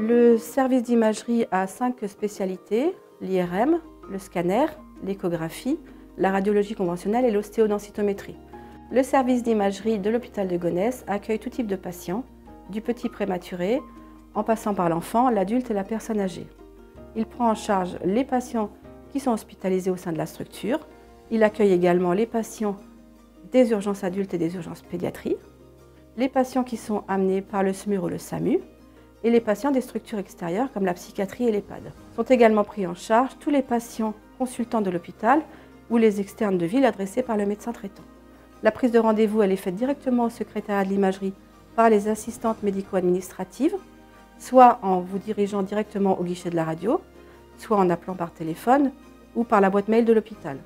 Le service d'imagerie a 5 spécialités, l'IRM, le scanner, l'échographie, la radiologie conventionnelle et l'ostéodensitométrie. Le service d'imagerie de l'hôpital de Gonesse accueille tout type de patients, du petit prématuré, en passant par l'enfant, l'adulte et la personne âgée. Il prend en charge les patients qui sont hospitalisés au sein de la structure. Il accueille également les patients des urgences adultes et des urgences pédiatrie, les patients qui sont amenés par le SMUR ou le SAMU, et les patients des structures extérieures comme la psychiatrie et l'EHPAD. Sont également pris en charge tous les patients consultants de l'hôpital ou les externes de ville adressés par le médecin traitant. La prise de rendez-vous elle est faite directement au secrétariat de l'imagerie par les assistantes médico-administratives, soit en vous dirigeant directement au guichet de la radio, soit en appelant par téléphone ou par la boîte mail de l'hôpital.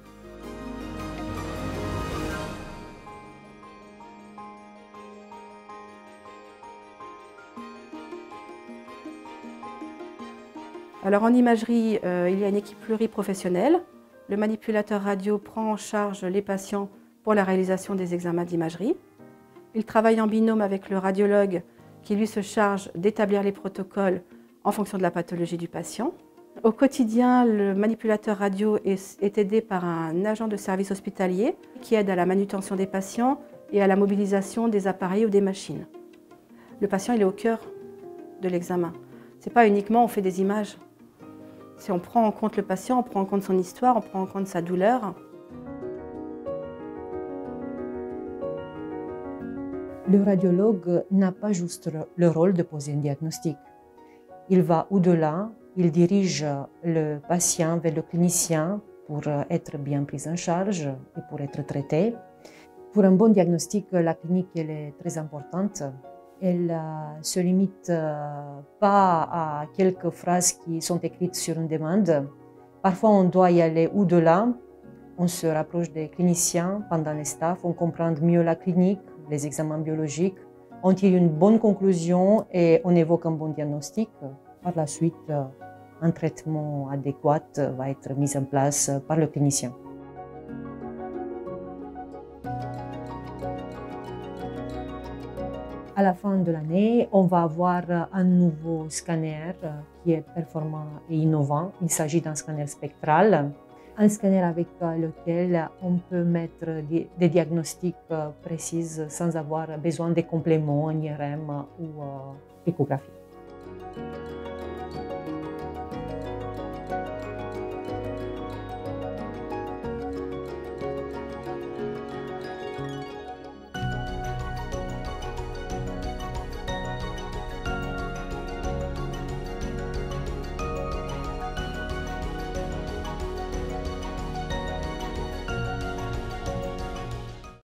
Alors en imagerie, il y a une équipe pluriprofessionnelle. Le manipulateur radio prend en charge les patients pour la réalisation des examens d'imagerie. Il travaille en binôme avec le radiologue qui lui se charge d'établir les protocoles en fonction de la pathologie du patient. Au quotidien, le manipulateur radio est aidé par un agent de service hospitalier qui aide à la manutention des patients et à la mobilisation des appareils ou des machines. Le patient il est au cœur de l'examen. Ce n'est pas uniquement on fait des images. Si on prend en compte le patient, on prend en compte son histoire, on prend en compte sa douleur. Le radiologue n'a pas juste le rôle de poser un diagnostic. Il va au-delà, il dirige le patient vers le clinicien pour être bien pris en charge et pour être traité. Pour un bon diagnostic, la clinique elle est très importante. Elle ne se limite pas à quelques phrases qui sont écrites sur une demande. Parfois, on doit y aller au-delà. On se rapproche des cliniciens pendant les staffs, on comprend mieux la clinique, les examens biologiques. On tire une bonne conclusion et on évoque un bon diagnostic. Par la suite, un traitement adéquat va être mis en place par le clinicien. À la fin de l'année, on va avoir un nouveau scanner qui est performant et innovant. Il s'agit d'un scanner spectral, un scanner avec lequel on peut mettre des diagnostics précis sans avoir besoin de compléments en IRM ou échographie.